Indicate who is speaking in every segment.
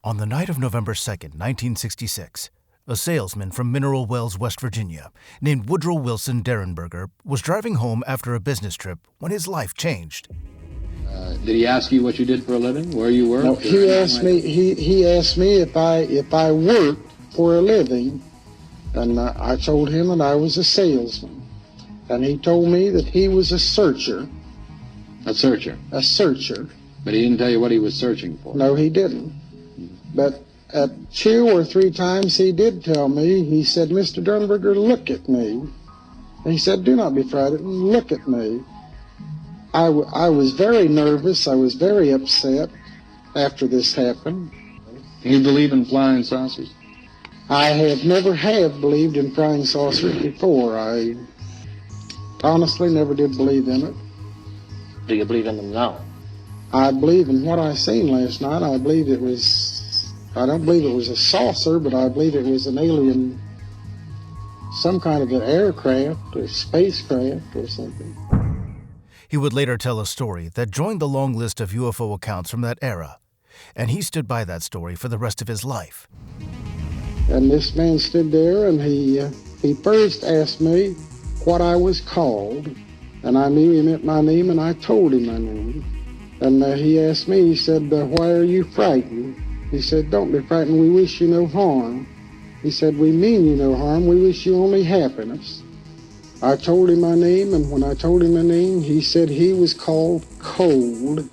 Speaker 1: On the night of November 2nd, 1966, a salesman from Mineral Wells, West Virginia, named Woodrow Wilson Derenberger, was driving home after a business trip when his life changed.
Speaker 2: Did he ask you what you did for a living, where you worked?
Speaker 3: No, he asked me. He asked me if I worked for a living, and I told him that I was a salesman, and he told me that he was a searcher.
Speaker 2: A searcher.
Speaker 3: A searcher.
Speaker 2: But he didn't tell you what he was searching for.
Speaker 3: No, he didn't. But at 2 or 3 times he did tell me. He said, "Mr. Derenberger, look at me." And he said, "Do not be frightened. Look at me." I was very nervous. I was very upset after this happened.
Speaker 2: You believe in flying saucers?
Speaker 3: I have never believed in flying saucers before. I honestly never did believe in it.
Speaker 4: Do you believe in them now?
Speaker 3: I believe in what I seen last night. I don't believe it was a saucer, but I believe it was an alien, some kind of an aircraft or spacecraft or something.
Speaker 1: He would later tell a story that joined the long list of UFO accounts from that era, and he stood by that story for the rest of his life.
Speaker 3: And this man stood there, and he first asked me what I was called, and I knew he meant my name, and I told him my name. And he asked me, he said, "Why are you frightened?" He said, "Don't be frightened, we wish you no harm." He said, "We mean you no harm, we wish you only happiness." I told him my name, and when I told him my name, he said he was called Cold.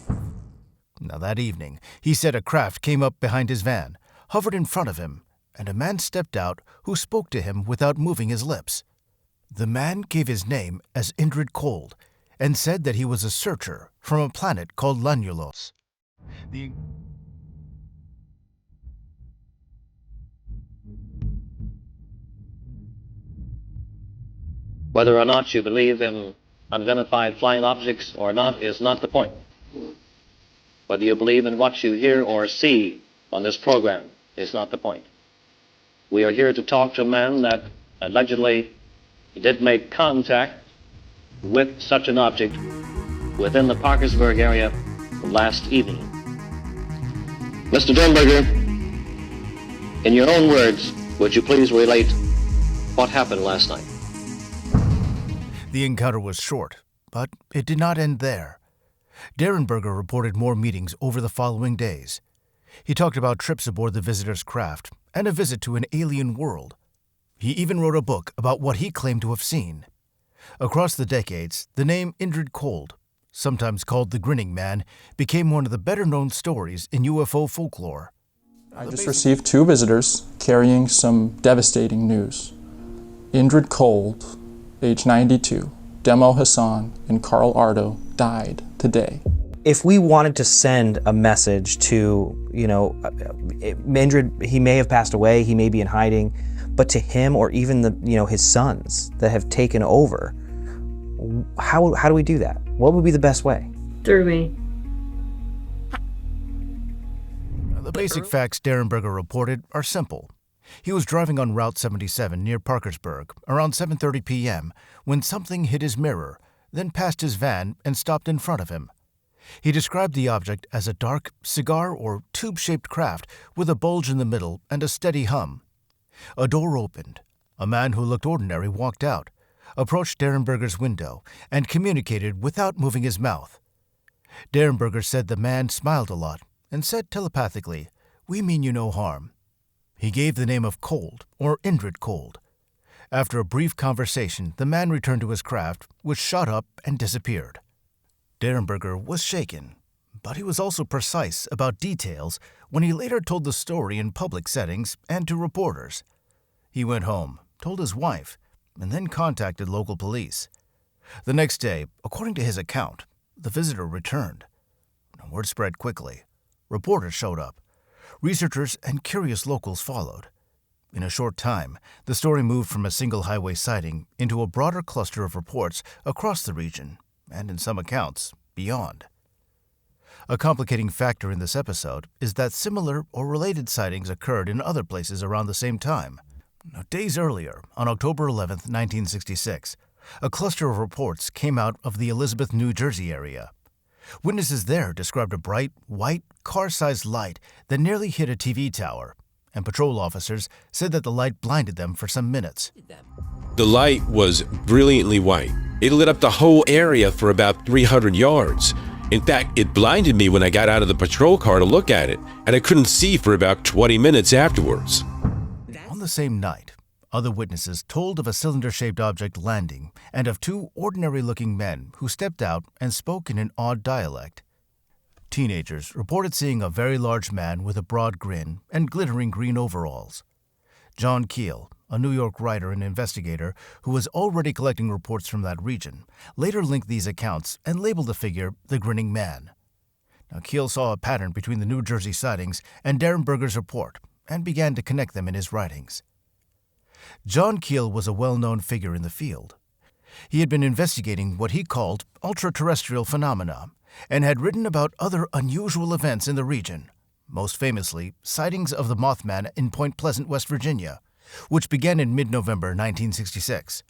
Speaker 1: Now that evening, he said a craft came up behind his van, hovered in front of him, and a man stepped out who spoke to him without moving his lips. The man gave his name as Indrid Cold and said that he was a searcher from a planet called Lanulos.
Speaker 4: Whether or not you believe in unidentified flying objects or not is not the point. Whether you believe in what you hear or see on this program is not the point. We are here to talk to a man that allegedly did make contact with such an object within the Parkersburg area last evening. Mr. Derenberger, in your own words, would you please relate what happened last night?
Speaker 1: The encounter was short, but it did not end there. Derenberger reported more meetings over the following days. He talked about trips aboard the visitor's craft and a visit to an alien world. He even wrote a book about what he claimed to have seen. Across the decades, the name Indrid Cold, sometimes called the Grinning Man, became one of the better-known stories in UFO folklore.
Speaker 5: I just received 2 visitors carrying some devastating news. Indrid Cold, age 92, Demo Hassan, and Carl Ardo died today.
Speaker 6: If we wanted to send a message to, Indrid, he may have passed away, he may be in hiding, but to him or even his sons that have taken over, how do we do that? What would be the best way?
Speaker 7: Through me.
Speaker 1: The basic facts Derenberger reported are simple. He was driving on Route 77 near Parkersburg around 7:30 p.m. when something hit his mirror, then passed his van and stopped in front of him. He described the object as a dark, cigar or tube-shaped craft with a bulge in the middle and a steady hum. A door opened. A man who looked ordinary walked out, approached Derenberger's window, and communicated without moving his mouth. Derenberger said the man smiled a lot and said telepathically, "We mean you no harm." He gave the name of Cold, or Indrid Cold. After a brief conversation, the man returned to his craft, which shot up and disappeared. Derenberger was shaken, but he was also precise about details when he later told the story in public settings and to reporters. He went home, told his wife, and then contacted local police. The next day, according to his account, the visitor returned. Word spread quickly. Reporters showed up. Researchers and curious locals followed. In a short time, the story moved from a single highway sighting into a broader cluster of reports across the region, and in some accounts, beyond. A complicating factor in this episode is that similar or related sightings occurred in other places around the same time. Now, days earlier, on October 11, 1966, a cluster of reports came out of the Elizabeth, New Jersey area. Witnesses there described a bright, white, car-sized light that nearly hit a TV tower, and patrol officers said that the light blinded them for some minutes.
Speaker 7: The light was brilliantly white. It lit up the whole area for about 300 yards. In fact, it blinded me when I got out of the patrol car to look at it, and I couldn't see for about 20 minutes afterwards.
Speaker 1: On the same night, other witnesses told of a cylinder-shaped object landing and of two ordinary-looking men who stepped out and spoke in an odd dialect. Teenagers reported seeing a very large man with a broad grin and glittering green overalls. John Keel, a New York writer and investigator who was already collecting reports from that region, later linked these accounts and labeled the figure the Grinning Man. Now, Keel saw a pattern between the New Jersey sightings and Derenberger's report and began to connect them in his writings. John Keel was a well-known figure in the field. He had been investigating what he called ultra-terrestrial phenomena and had written about other unusual events in the region, most famously sightings of the Mothman in Point Pleasant, West Virginia, which began in mid-November 1966.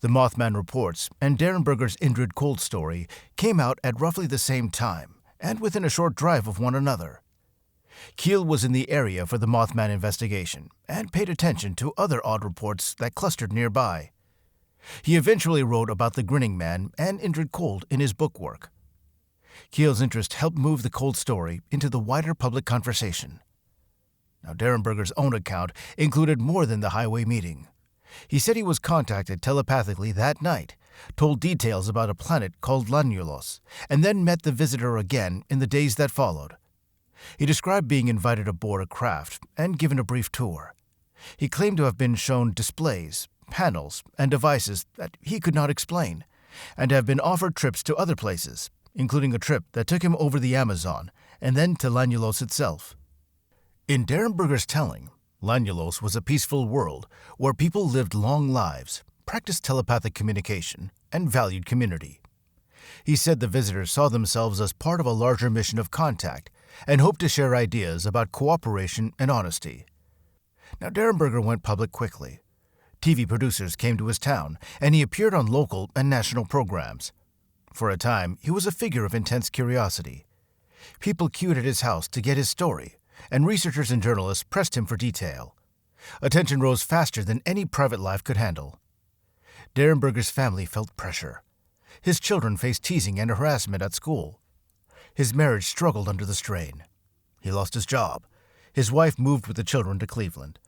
Speaker 1: The Mothman reports and Derenberger's Indrid cold story came out at roughly the same time and within a short drive of one another. Keel was in the area for the Mothman investigation and paid attention to other odd reports that clustered nearby. He eventually wrote about the Grinning Man and Indrid Cold in his book work. Keel's interest helped move the cold story into the wider public conversation. Now, Derenberger's own account included more than the highway meeting. He said he was contacted telepathically that night, told details about a planet called Lanulos, and then met the visitor again in the days that followed. He described being invited aboard a craft and given a brief tour. He claimed to have been shown displays, panels, and devices that he could not explain, and to have been offered trips to other places, including a trip that took him over the Amazon and then to Lanulos itself. In Derenberger's telling, Lanulos was a peaceful world where people lived long lives, practiced telepathic communication, and valued community. He said the visitors saw themselves as part of a larger mission of contact and hoped to share ideas about cooperation and honesty. Now, Derenberger went public quickly. TV producers came to his town, and he appeared on local and national programs. For a time, he was a figure of intense curiosity. People queued at his house to get his story, and researchers and journalists pressed him for detail. Attention rose faster than any private life could handle. Derenberger's family felt pressure. His children faced teasing and harassment at school. His marriage struggled under the strain. He lost his job. His wife moved with the children to Cleveland.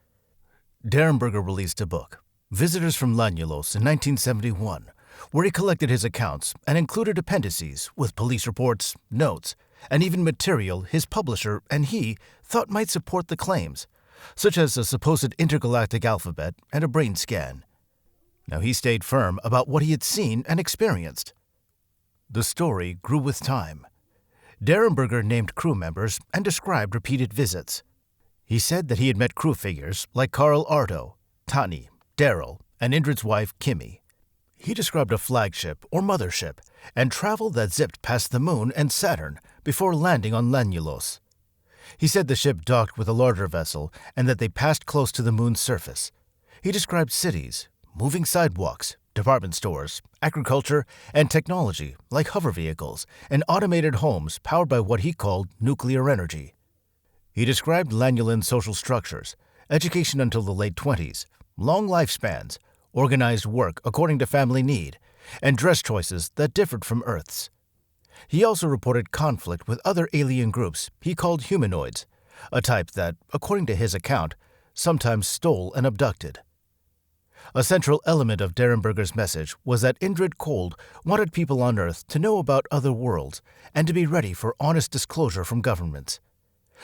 Speaker 1: Derenberger released a book, Visitors from Lanulos, in 1971, where he collected his accounts and included appendices with police reports, notes, and even material his publisher and he thought might support the claims, such as a supposed intergalactic alphabet and a brain scan. Now, he stayed firm about what he had seen and experienced. The story grew with time. Derenberger named crew members and described repeated visits. He said that he had met crew figures like Carl Ardo, Tani, Daryl, and Indrid's wife, Kimmy. He described a flagship or mothership and travel that zipped past the moon and Saturn before landing on Lanulos. He said the ship docked with a larger vessel and that they passed close to the moon's surface. He described cities, moving sidewalks, department stores, agriculture, and technology like hover vehicles and automated homes powered by what he called nuclear energy. He described Lanulan's social structures, education until the late 20s, long lifespans, organized work according to family need, and dress choices that differed from Earth's. He also reported conflict with other alien groups he called humanoids, a type that, according to his account, sometimes stole and abducted. A central element of Derenberger's message was that Indrid Cold wanted people on Earth to know about other worlds and to be ready for honest disclosure from governments.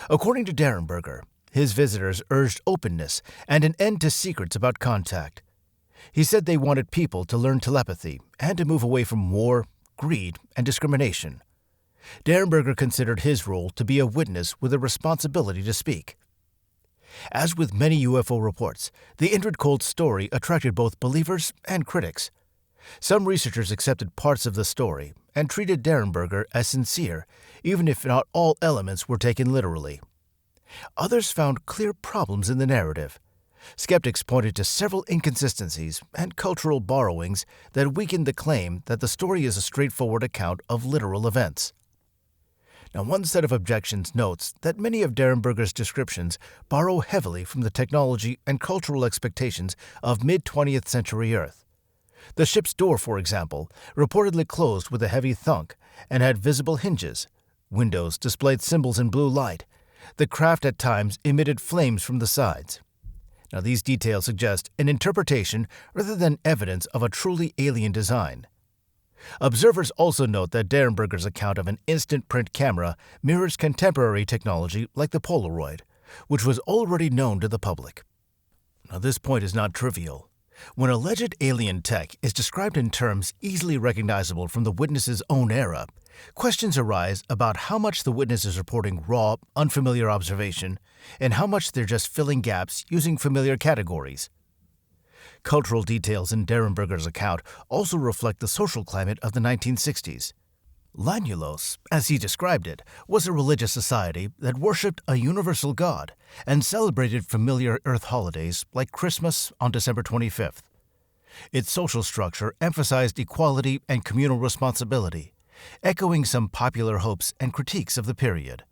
Speaker 1: According to Derenberger, his visitors urged openness and an end to secrets about contact. He said they wanted people to learn telepathy and to move away from war, greed, and discrimination. Derenberger considered his role to be a witness with a responsibility to speak. As with many UFO reports, the Indrid Cold story attracted both believers and critics. Some researchers accepted parts of the story and treated Derenberger as sincere, even if not all elements were taken literally. Others found clear problems in the narrative. Skeptics pointed to several inconsistencies and cultural borrowings that weakened the claim that the story is a straightforward account of literal events. Now, one set of objections notes that many of Derenberger's descriptions borrow heavily from the technology and cultural expectations of mid-20th century Earth. The ship's door, for example, reportedly closed with a heavy thunk and had visible hinges. Windows displayed symbols in blue light. The craft at times emitted flames from the sides. Now, these details suggest an interpretation rather than evidence of a truly alien design. Observers also note that Derenberger's account of an instant print camera mirrors contemporary technology like the Polaroid, which was already known to the public. Now, this point is not trivial. When alleged alien tech is described in terms easily recognizable from the witness's own era, questions arise about how much the witness is reporting raw, unfamiliar observation, and how much they're just filling gaps using familiar categories. Cultural details in Derenberger's account also reflect the social climate of the 1960s. Lanulos, as he described it, was a religious society that worshipped a universal god and celebrated familiar Earth holidays like Christmas on December 25th. Its social structure emphasized equality and communal responsibility, echoing some popular hopes and critiques of the period.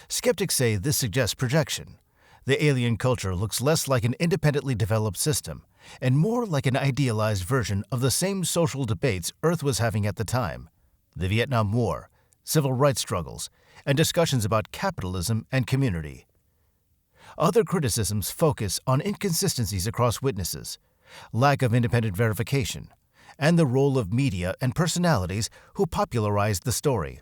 Speaker 1: Skeptics say this suggests projection. The alien culture looks less like an independently developed system and more like an idealized version of the same social debates Earth was having at the time: the Vietnam War, civil rights struggles, and discussions about capitalism and community. Other criticisms focus on inconsistencies across witnesses, lack of independent verification, and the role of media and personalities who popularized the story.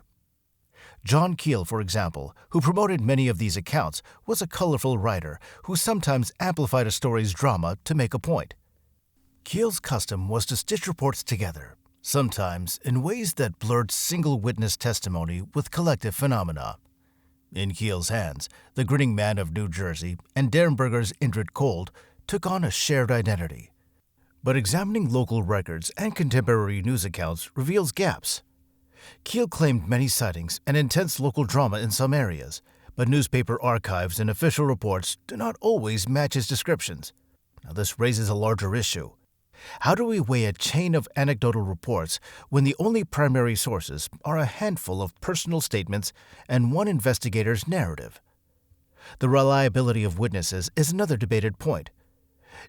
Speaker 1: John Keel, for example, who promoted many of these accounts, was a colorful writer who sometimes amplified a story's drama to make a point. Keel's custom was to stitch reports together, sometimes in ways that blurred single witness testimony with collective phenomena. In Keel's hands, the grinning man of New Jersey and Derenberger's Indrid Cold took on a shared identity. But examining local records and contemporary news accounts reveals gaps. Keel claimed many sightings and intense local drama in some areas, but newspaper archives and official reports do not always match his descriptions. Now, this raises a larger issue. How do we weigh a chain of anecdotal reports when the only primary sources are a handful of personal statements and one investigator's narrative? The reliability of witnesses is another debated point.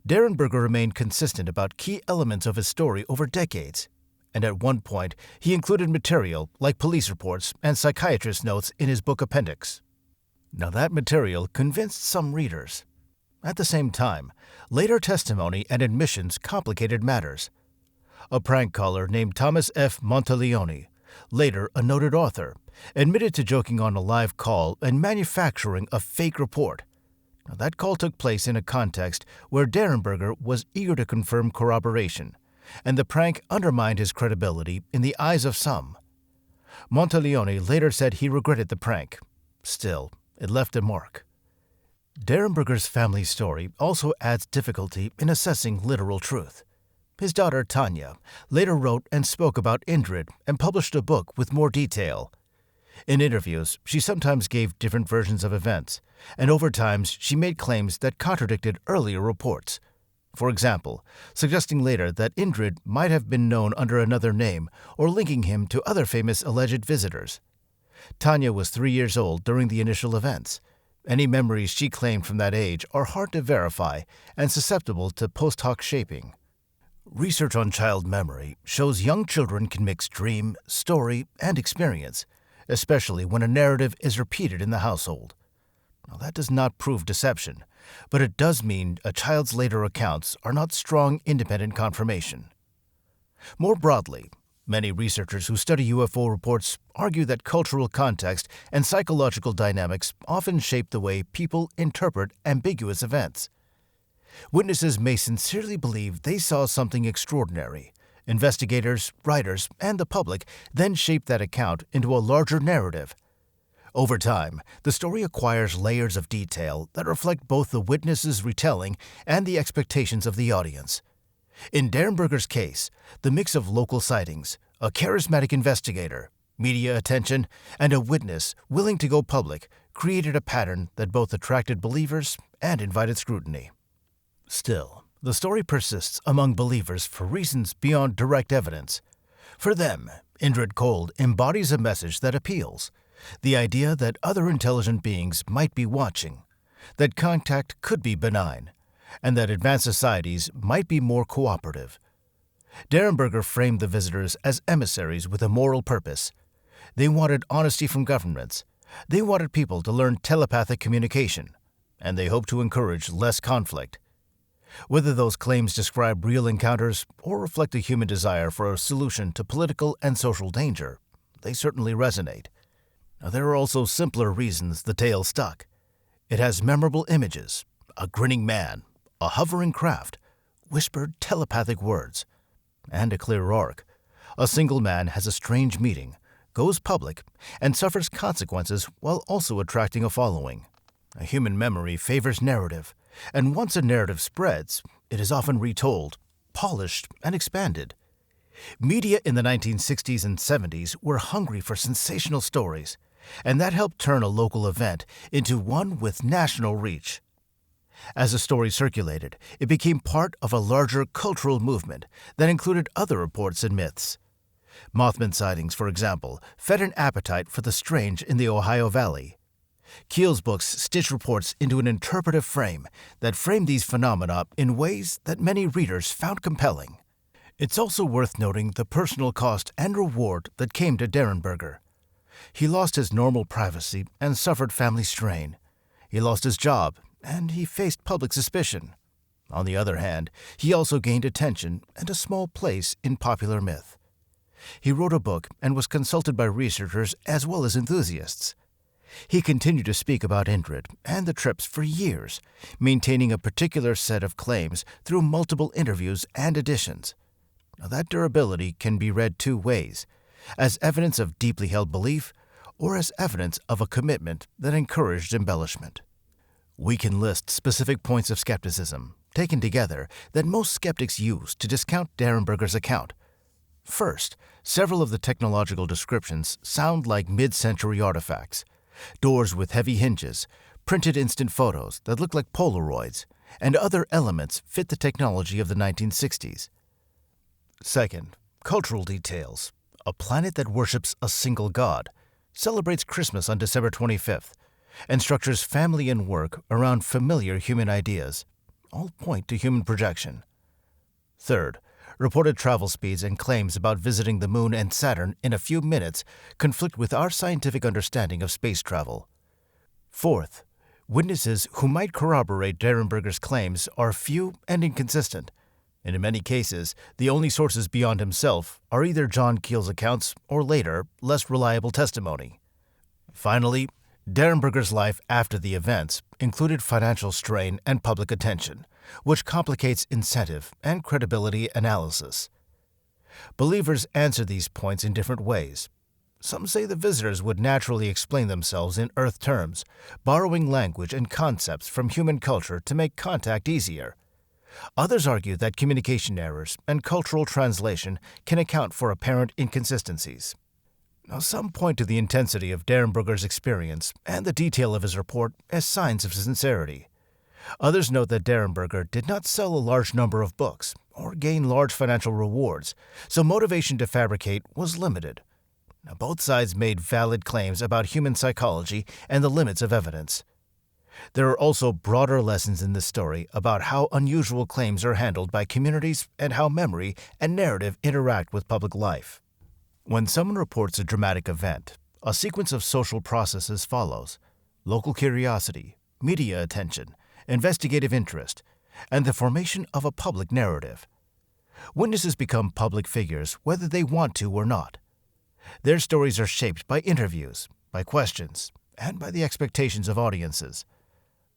Speaker 1: Derenberger remained consistent about key elements of his story over decades, and at one point he included material like police reports and psychiatrist notes in his book appendix. Now, that material convinced some readers. At the same time, later testimony and admissions complicated matters. A prank caller named Thomas F. Monteleone, later a noted author, admitted to joking on a live call and manufacturing a fake report. Now, that call took place in a context where Derenberger was eager to confirm corroboration, and the prank undermined his credibility in the eyes of some. Monteleone later said he regretted the prank. Still, it left a mark. Derenberger's family story also adds difficulty in assessing literal truth. His daughter, Tanya, later wrote and spoke about Indrid and published a book with more detail. In interviews, she sometimes gave different versions of events, and over time she made claims that contradicted earlier reports. For example, suggesting later that Indrid might have been known under another name or linking him to other famous alleged visitors. Tanya was 3 years old during the initial events. Any memories she claimed from that age are hard to verify and susceptible to post hoc shaping. Research on child memory shows young children can mix dream, story, and experience, especially when a narrative is repeated in the household. Now, that does not prove deception, but it does mean a child's later accounts are not strong independent confirmation. More broadly, many researchers who study UFO reports argue that cultural context and psychological dynamics often shape the way people interpret ambiguous events. Witnesses may sincerely believe they saw something extraordinary. Investigators, writers, and the public then shape that account into a larger narrative. Over time, the story acquires layers of detail that reflect both the witness's retelling and the expectations of the audience. In Derenberger's case, the mix of local sightings, a charismatic investigator, media attention, and a witness willing to go public created a pattern that both attracted believers and invited scrutiny. Still, the story persists among believers for reasons beyond direct evidence. For them, Indrid Cold embodies a message that appeals. The idea that other intelligent beings might be watching, that contact could be benign, and that advanced societies might be more cooperative. Derenberger framed the visitors as emissaries with a moral purpose. They wanted honesty from governments. They wanted people to learn telepathic communication, and they hoped to encourage less conflict. Whether those claims describe real encounters or reflect a human desire for a solution to political and social danger, they certainly resonate. Now, there are also simpler reasons the tale stuck. It has memorable images, a grinning man, a hovering craft, whispered telepathic words, and a clear arc. A single man has a strange meeting, goes public, and suffers consequences while also attracting a following. A human memory favors narrative, and once a narrative spreads, it is often retold, polished, and expanded. Media in the 1960s and 70s were hungry for sensational stories, and that helped turn a local event into one with national reach. As the story circulated, it became part of a larger cultural movement that included other reports and myths. Mothman sightings, for example, fed an appetite for the strange in the Ohio Valley. Keel's books stitched reports into an interpretive frame that framed these phenomena in ways that many readers found compelling. It's also worth noting the personal cost and reward that came to Derenberger. He lost his normal privacy and suffered family strain. He lost his job, and he faced public suspicion. On the other hand, he also gained attention and a small place in popular myth. He wrote a book and was consulted by researchers as well as enthusiasts. He continued to speak about Indrid and the trips for years, maintaining a particular set of claims through multiple interviews and editions. Now, that durability can be read two ways, as evidence of deeply held belief or as evidence of a commitment that encouraged embellishment. We can list specific points of skepticism, taken together, that most skeptics use to discount Derenberger's account. First, several of the technological descriptions sound like mid-century artifacts. Doors with heavy hinges, printed instant photos that look like Polaroids, and other elements fit the technology of the 1960s. Second, cultural details. A planet that worships a single god, celebrates Christmas on December 25th, and structures family and work around familiar human ideas, all point to human projection. Third, reported travel speeds and claims about visiting the Moon and Saturn in a few minutes conflict with our scientific understanding of space travel. Fourth, witnesses who might corroborate Derenberger's claims are few and inconsistent, and in many cases, the only sources beyond himself are either John Keel's accounts or later, less reliable testimony. Finally, Derenberger's life after the events included financial strain and public attention, which complicates incentive and credibility analysis. Believers answer these points in different ways. Some say the visitors would naturally explain themselves in Earth terms, borrowing language and concepts from human culture to make contact easier. Others argue that communication errors and cultural translation can account for apparent inconsistencies. Now, some point to the intensity of Derenberger's experience and the detail of his report as signs of sincerity. Others note that Derenberger did not sell a large number of books or gain large financial rewards, so motivation to fabricate was limited. Now, both sides made valid claims about human psychology and the limits of evidence. There are also broader lessons in this story about how unusual claims are handled by communities and how memory and narrative interact with public life. When someone reports a dramatic event, a sequence of social processes follows: local curiosity, media attention, investigative interest, and the formation of a public narrative. Witnesses become public figures whether they want to or not. Their stories are shaped by interviews, by questions, and by the expectations of audiences.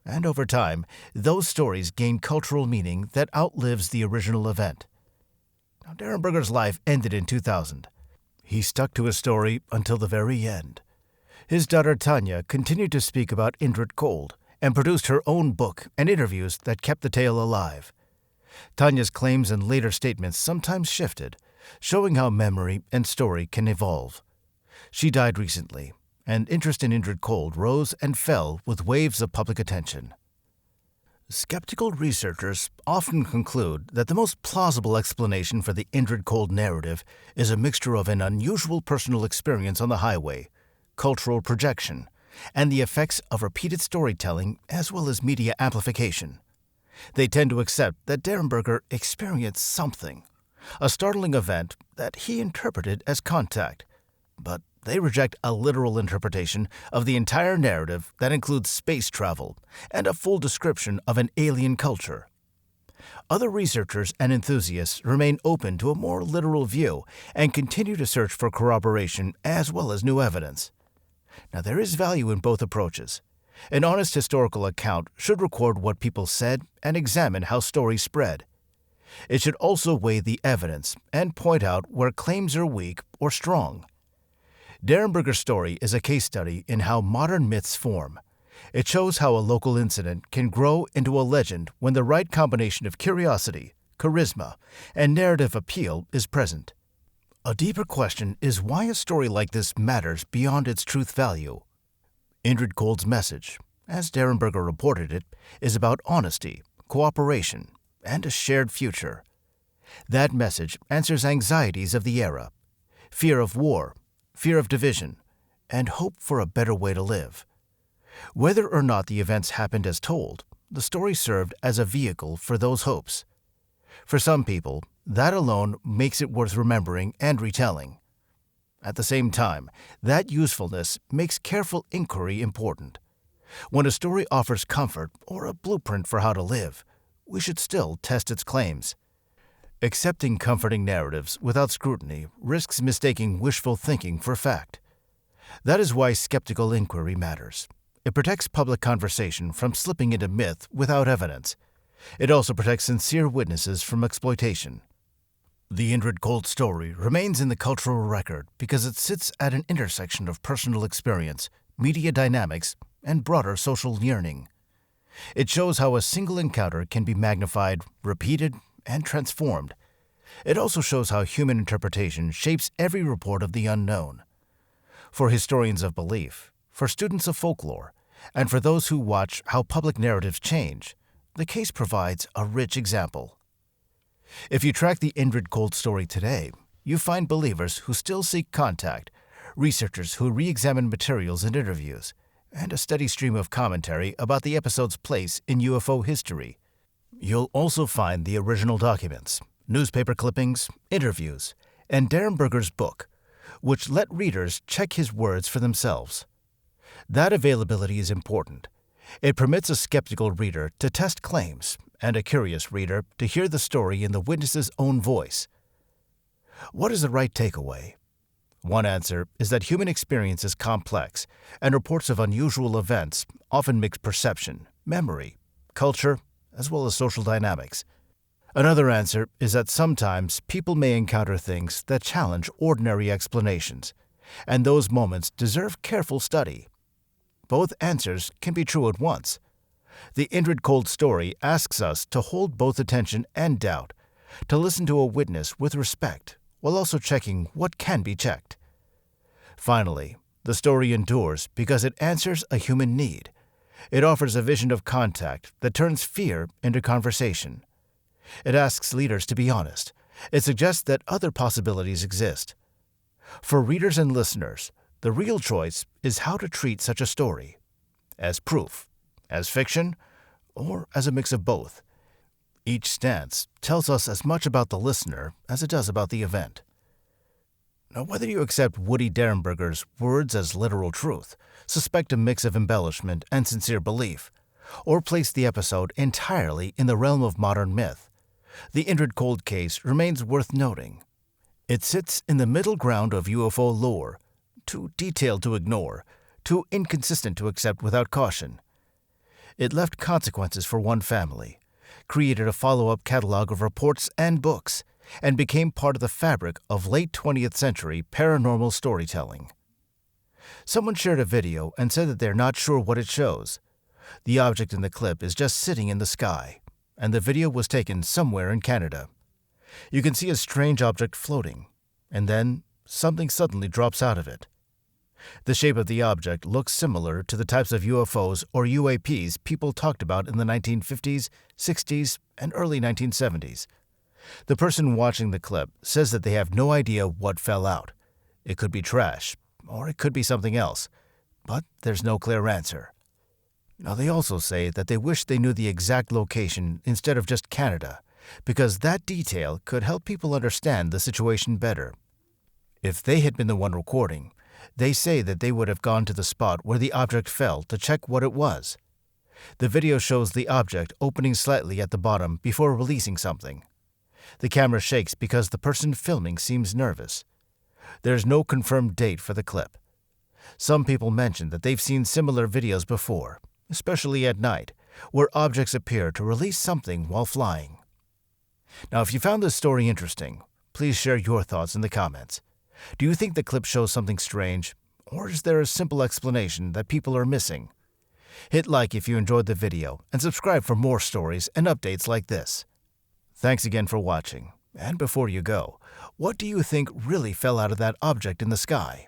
Speaker 1: And over time, those stories gain cultural meaning that outlives the original event. Now, Derenberger's life ended in 2000. He stuck to his story until the very end. His daughter Tanya continued to speak about Indrid cold and produced her own book and interviews that kept the tale alive. Tanya's claims and later statements sometimes shifted, showing how memory and story can evolve. She died recently, and interest in Indrid cold rose and fell with waves of public attention. Skeptical researchers often conclude that the most plausible explanation for the Indrid cold narrative is a mixture of an unusual personal experience on the highway, cultural projection, and the effects of repeated storytelling as well as media amplification. They tend to accept that Derenberger experienced something, a startling event that he interpreted as contact, but they reject a literal interpretation of the entire narrative that includes space travel and a full description of an alien culture. Other researchers and enthusiasts remain open to a more literal view and continue to search for corroboration as well as new evidence. Now, there is value in both approaches. An honest historical account should record what people said and examine how stories spread. It should also weigh the evidence and point out where claims are weak or strong. Derenberger's story is a case study in how modern myths form. It shows how a local incident can grow into a legend when the right combination of curiosity, charisma, and narrative appeal is present. A deeper question is why a story like this matters beyond its truth value. Indrid Cold's message, as Derenberger reported it, is about honesty, cooperation, and a shared future. That message answers anxieties of the era: fear of war, fear of division, and hope for a better way to live. Whether or not the events happened as told, the story served as a vehicle for those hopes. For some people, that alone makes it worth remembering and retelling. At the same time, that usefulness makes careful inquiry important. When a story offers comfort or a blueprint for how to live, we should still test its claims. Accepting comforting narratives without scrutiny risks mistaking wishful thinking for fact. That is why skeptical inquiry matters. It protects public conversation from slipping into myth without evidence. It also protects sincere witnesses from exploitation. The Indrid Cold story remains in the cultural record because it sits at an intersection of personal experience, media dynamics, and broader social yearning. It shows how a single encounter can be magnified, repeated, and transformed. It also shows how human interpretation shapes every report of the unknown. For historians of belief, for students of folklore, and for those who watch how public narratives change, the case provides a rich example. If you track the Indrid Cold story today, you find believers who still seek contact, researchers who re-examine materials and interviews, and a steady stream of commentary about the episode's place in UFO history. You'll also find the original documents, newspaper clippings, interviews, and Derenberger's book, which let readers check his words for themselves. That availability is important. It permits a skeptical reader to test claims and a curious reader to hear the story in the witness's own voice. What is the right takeaway? One answer is that human experience is complex, and reports of unusual events often mix perception, memory, culture, as well as social dynamics. Another answer is that sometimes people may encounter things that challenge ordinary explanations, and those moments deserve careful study. Both answers can be true at once. The Indrid Cold story asks us to hold both attention and doubt, to listen to a witness with respect, while also checking what can be checked. Finally, the story endures because it answers a human need. It offers a vision of contact that turns fear into conversation. It asks leaders to be honest. It suggests that other possibilities exist. For readers and listeners, the real choice is how to treat such a story: as proof, as fiction, or as a mix of both. Each stance tells us as much about the listener as it does about the event. Now, whether you accept Woody Derenberger's words as literal truth, suspect a mix of embellishment and sincere belief, or place the episode entirely in the realm of modern myth, the Indrid Cold case remains worth noting. It sits in the middle ground of UFO lore, too detailed to ignore, too inconsistent to accept without caution. It left consequences for one family, created a follow-up catalog of reports and books, and became part of the fabric of late 20th century paranormal storytelling. Someone shared a video and said that they're not sure what it shows. The object in the clip is just sitting in the sky, and the video was taken somewhere in Canada. You can see a strange object floating, and then something suddenly drops out of it. The shape of the object looks similar to the types of UFOs or UAPs people talked about in the 1950s, 60s, and early 1970s. The person watching the clip says that they have no idea what fell out. It could be trash, or it could be something else, but there's no clear answer. Now, they also say that they wish they knew the exact location instead of just Canada, because that detail could help people understand the situation better. If they had been the one recording, they say that they would have gone to the spot where the object fell to check what it was. The video shows the object opening slightly at the bottom before releasing something. The camera shakes because the person filming seems nervous. There's no confirmed date for the clip. Some people mention that they've seen similar videos before, especially at night, where objects appear to release something while flying. Now, if you found this story interesting, please share your thoughts in the comments. Do you think the clip shows something strange, or is there a simple explanation that people are missing? Hit like if you enjoyed the video, and subscribe for more stories and updates like this. Thanks again for watching, and before you go, what do you think really fell out of that object in the sky?